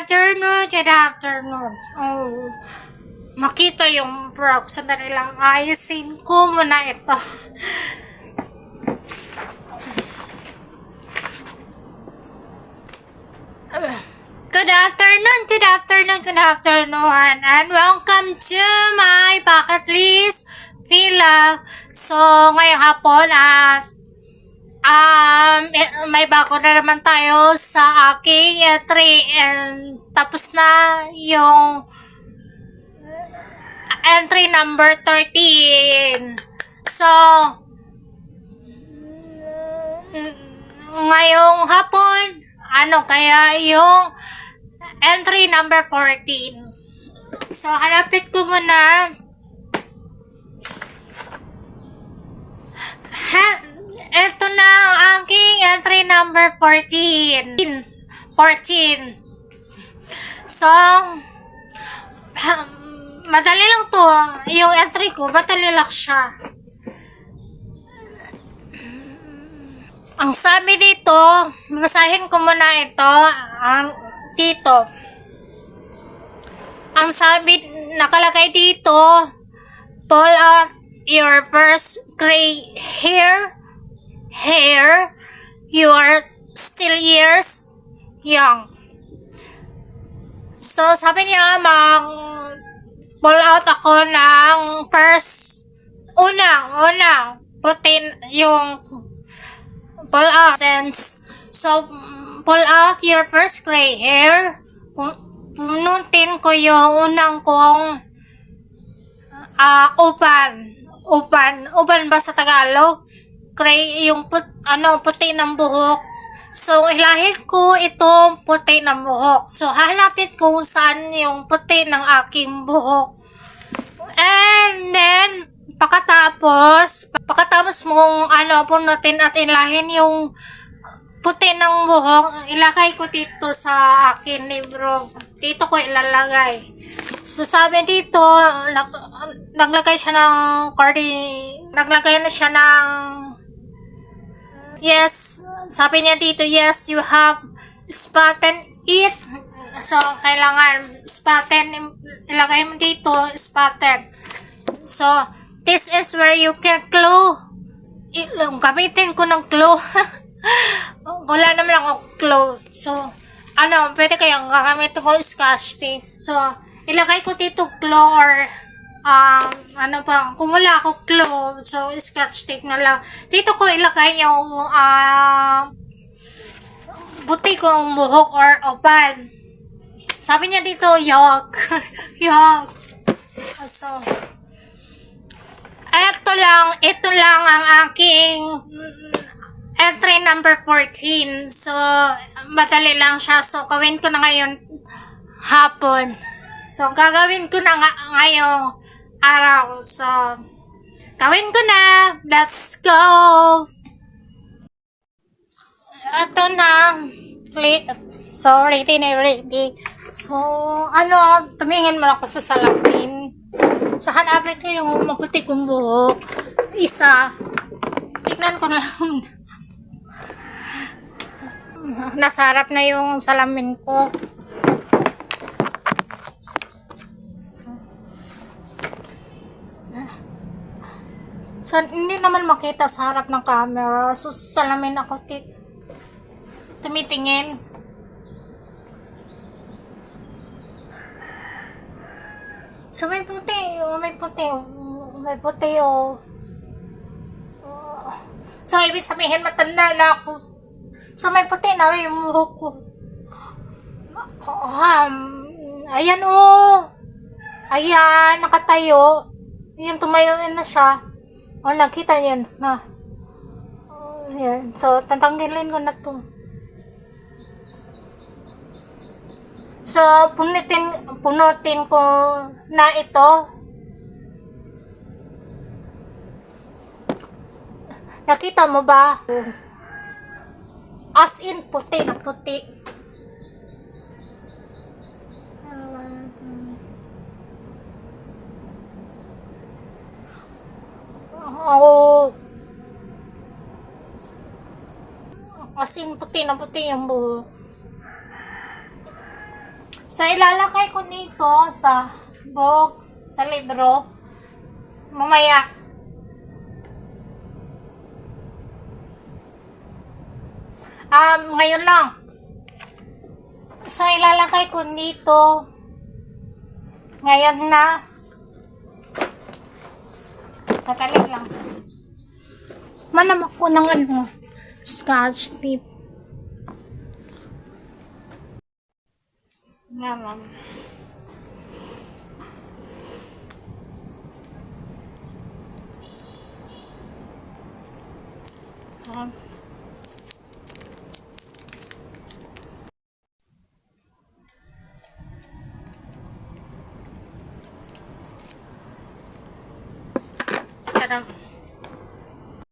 good afternoon. Oh, makita yung frog. Sandali lang, ayusin ko muna ito. Good afternoon, and welcome to my bucket list vlog. So, ngayong hapon may bago na naman tayo sa aking entry, and tapos na yung entry number 13. So, ngayong hapon, ano kaya yung entry number 14? So, hanapin ko muna. Ito na ang aking entry number 14. So, madali lang to. Yung entry ko, madali lang siya. Ang sabi dito, basahin ko muna ito, dito. Ang sabi, nakalagay dito, pull out your first gray hair, you are still years young. So, sabi niya, pull out ako ng first, unang, putin yung pull out. So, pull out your first gray hair. Punutin ko yung unang kong uban ba sa Tagalog? Gray, yung puti ng buhok. So, hilahin ko itong puti ng buhok. So, hanapin ko saan yung puti ng aking buhok. And then, pagkatapos mong punutin at ilahin yung puti ng buhok, ilagay ko dito sa aking libro. Dito ko ilalagay. So, sabi dito, naglagay na siya ng yes. Sabi niya dito, yes, you have spotted it. So, kailangan spotted, ilagay mo dito, spotted. So, this is where you can glue. Gamitin ko ng glue. Wala naman ako glue. So, pwede kayang gagamitin ko scotch tape. So, ilagay ko dito glue or kung wala ako glue, so scotch tape na lang. Dito ko ilagay yung buti kong buhok or uban. Sabi niya dito, yog. So, ito lang ang aking entry number 14. So, madali lang siya. So, gawin ko na ngayon hapon. So, gagawin ko na ngayong araw. So, gawin ko na. Let's go! Ito na. So, ready. So, tumingin mo ako sa salamin. So, hanapin ko yung maputi kong buhok. Isa. Tignan ko na. Nasa harap na yung salamin ko. So, hindi naman makita sa harap ng camera. So, salamin ako tumitingin. So, may puti. So, ibig sabihin, matanda na ako. So, may puti na yung buhok ko. Ayan Ayan, nakatayo. Yan, tumayo na siya. Nakita niyo na. Ayan. So, tatanggalin ko na to. So, punutin ko na ito. Nakita mo ba? As in, puti na puti. As in, puti na puti yung buhok. So, ilalagay ko dito sa box, sa libro. Mamaya. Ngayon lang. So, ilalagay ko dito. Ngayon na. Kakalit lang. Manamak ko ng ano, scotch tape. Naman. Kadang